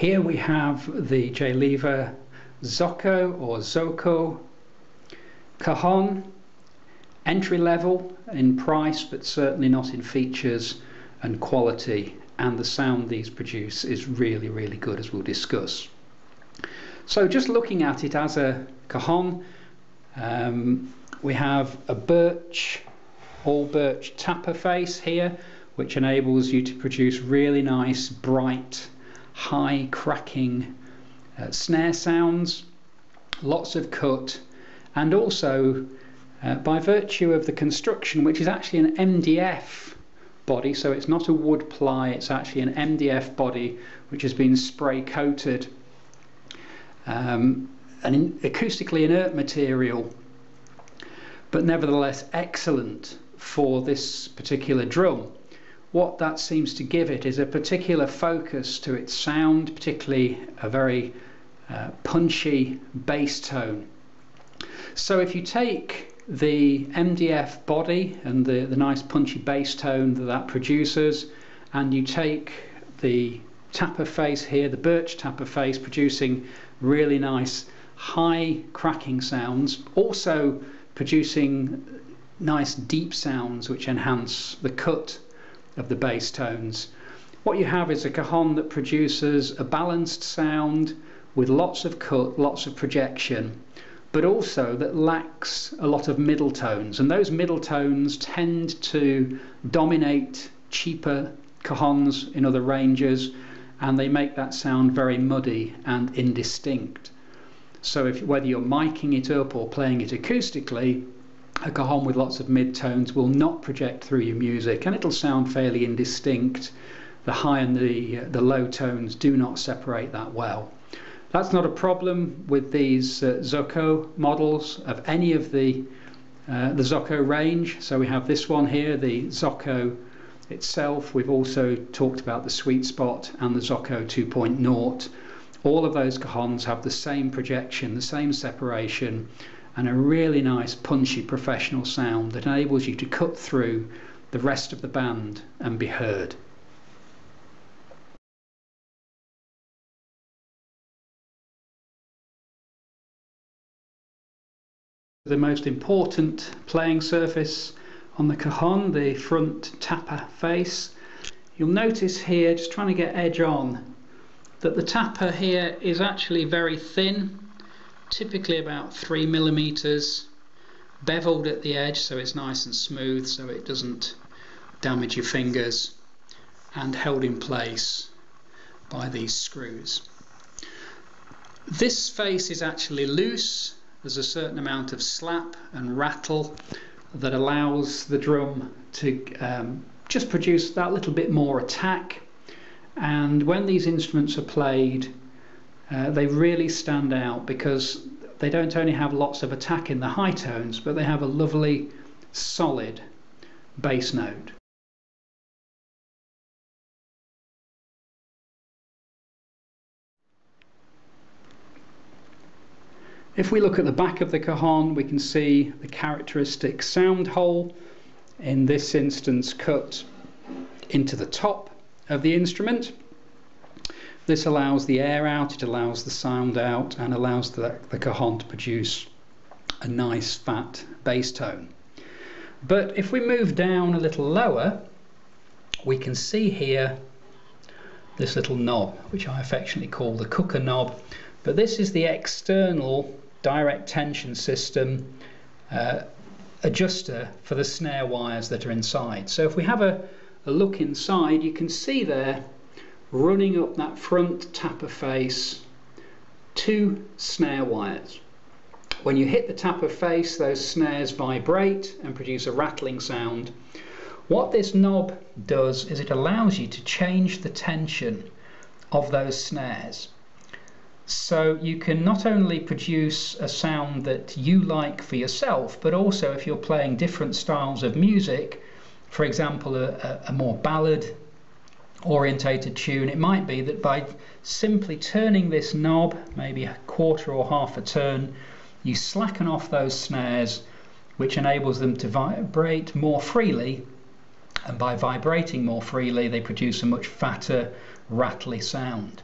Here we have the Leiva Zoco Cajon, entry level in price but certainly not in features and quality, and the sound these produce is really good, as we'll discuss. So just looking at it as a cajon, we have a birch, all birch Tapa face here, which enables you to produce really nice, bright, high cracking snare sounds, lots of cut, and also by virtue of the construction, which is actually an MDF body, so it's not a wood ply, it's actually an MDF body which has been spray coated, an acoustically inert material, but nevertheless excellent for this particular drum. What that seems to give it is a particular focus to its sound, particularly a very punchy bass tone. So if you take the MDF body and the nice punchy bass tone that produces, and you take the Tapa face here, the birch Tapa face, producing really nice high cracking sounds, also producing nice deep sounds which enhance the cut of the bass tones, what you have is a cajon that produces a balanced sound with lots of cut, lots of projection, but also that lacks a lot of middle tones, and those middle tones tend to dominate cheaper cajons in other ranges, and they make that sound very muddy and indistinct. So whether you're miking it up or playing it acoustically, a cajon with lots of mid-tones will not project through your music, and it'll sound fairly indistinct. The high and the low tones do not separate that well. That's not a problem with these Zoco models of any of the Zoco range. So we have this one here, the Zoco itself. We've also talked about the Sweet Spot and the Zoco 2.0. All of those cajons have the same projection, the same separation, and a really nice punchy professional sound that enables you to cut through the rest of the band and be heard. The most important playing surface on the cajon, the front Tapa face. You'll notice here, just trying to get edge on, that the Tapa here is actually very thin, typically about 3 millimeters, beveled at the edge so it's nice and smooth so it doesn't damage your fingers, and held in place by these screws. This face is actually loose. There's a certain amount of slap and rattle that allows the drum to just produce that little bit more attack, and when these instruments are played they really stand out because they don't only have lots of attack in the high tones, but they have a lovely solid bass note. If we look at the back of the cajon, we can see the characteristic sound hole, in this instance cut into the top of the instrument. This allows the air out, it allows the sound out, and allows the cajon to produce a nice fat bass tone. But if we move down a little lower, we can see here this little knob, which I affectionately call the cooker knob. But this is the external direct tension system adjuster for the snare wires that are inside. So if we have a look inside, you can see there, running up that front Tapa face, 2 snare wires. When you hit the Tapa face, those snares vibrate and produce a rattling sound. What this knob does is it allows you to change the tension of those snares. So you can not only produce a sound that you like for yourself, but also if you're playing different styles of music, for example a more ballad orientated tune, it might be that by simply turning this knob maybe a quarter or half a turn, you slacken off those snares, which enables them to vibrate more freely, and by vibrating more freely they produce a much fatter, rattly sound.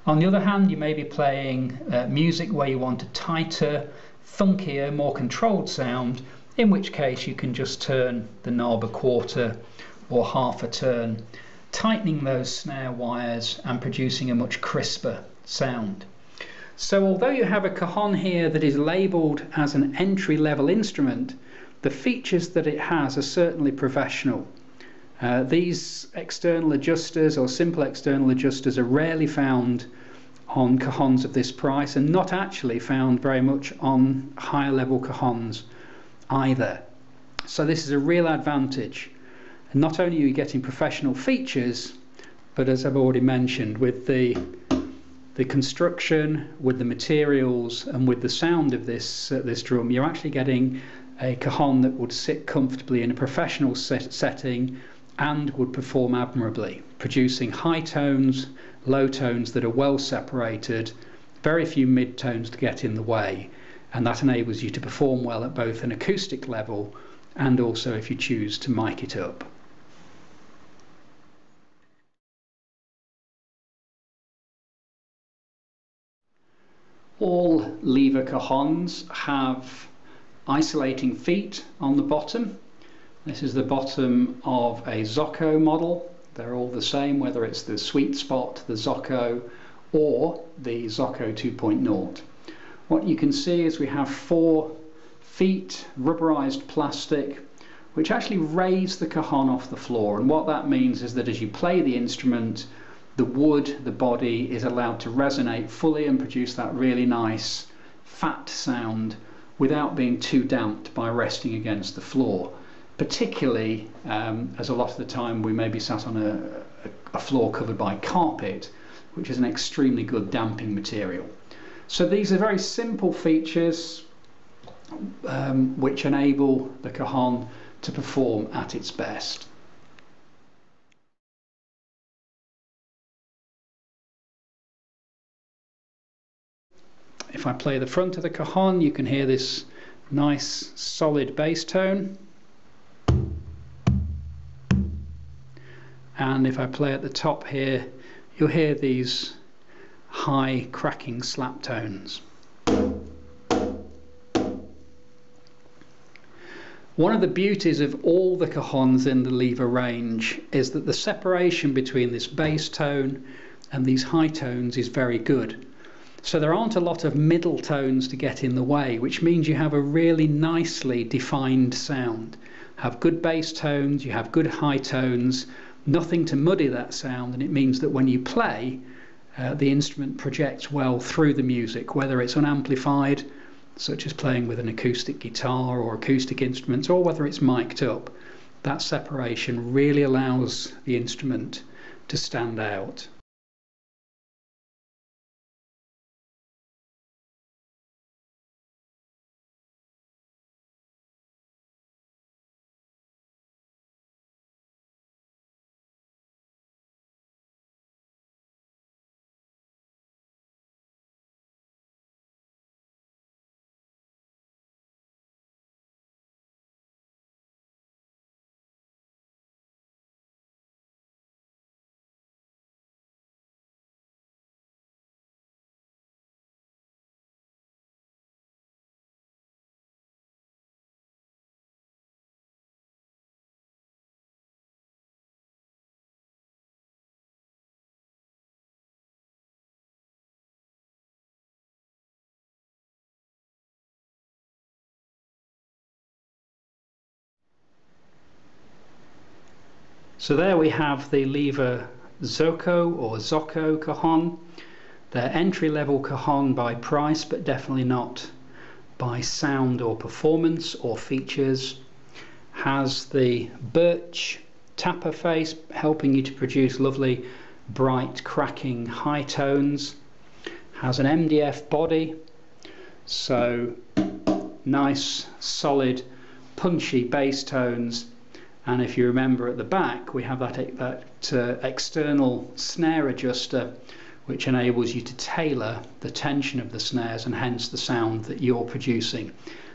On the other hand, you may be playing music where you want a tighter, funkier, more controlled sound, in which case you can just turn the knob a quarter or half a turn, tightening those snare wires and producing a much crisper sound. So although you have a cajon here that is labelled as an entry-level instrument, the features that it has are certainly professional. These external adjusters or simple external adjusters are rarely found on cajons of this price, and not actually found very much on higher level cajons either. So this is a real advantage. And not only are you getting professional features, but as I've already mentioned, with the construction, with the materials, and with the sound of this drum, you're actually getting a cajon that would sit comfortably in a professional setting and would perform admirably, producing high tones, low tones that are well separated, very few mid tones to get in the way, and that enables you to perform well at both an acoustic level and also if you choose to mic it up. All Leiva cajons have isolating feet on the bottom. This is the bottom of a Zoco model. They're all the same, whether it's the Sweet Spot, the Zoco, or the Zoco 2.0. What you can see is we have 4 feet, rubberized plastic, which actually raise the cajon off the floor. And what that means is that as you play the instrument, the wood, the body, is allowed to resonate fully and produce that really nice fat sound without being too damped by resting against the floor. Particularly as a lot of the time we may be sat on a floor covered by carpet, which is an extremely good damping material. So these are very simple features which enable the cajon to perform at its best. If I play the front of the cajon, you can hear this nice solid bass tone. And if I play at the top here, you'll hear these high cracking slap tones. One of the beauties of all the cajons in the Leiva range is that the separation between this bass tone and these high tones is very good. So there aren't a lot of middle tones to get in the way, which means you have a really nicely defined sound. Have good bass tones, you have good high tones, nothing to muddy that sound, and it means that when you play, the instrument projects well through the music, whether it's unamplified, such as playing with an acoustic guitar or acoustic instruments, or whether it's mic'd up. That separation really allows the instrument to stand out. So there we have the Leiva Zoco or Zoco Cajon. They're entry-level cajon by price, but definitely not by sound or performance or features. Has the birch Tapa face, helping you to produce lovely, bright, cracking high tones. Has an MDF body, so nice, solid, punchy bass tones. And if you remember at the back, we have that external snare adjuster, which enables you to tailor the tension of the snares and hence the sound that you're producing.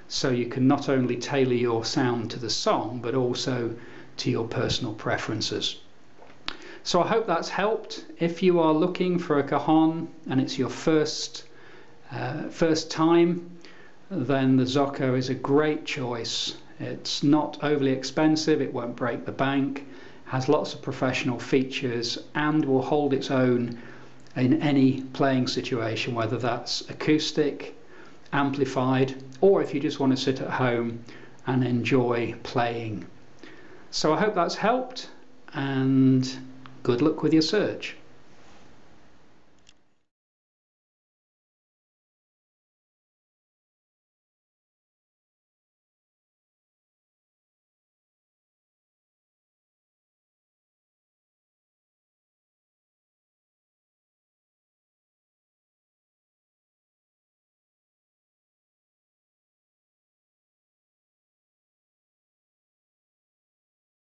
So you can not only tailor your sound to the song, but also to your personal preferences. So I hope that's helped. If you are looking for a cajon and it's your first time, then the Zoco is a great choice. It's not overly expensive, it won't break the bank, has lots of professional features, and will hold its own in any playing situation, whether that's acoustic, amplified, or if you just want to sit at home and enjoy playing. So I hope that's helped, and good luck with your search.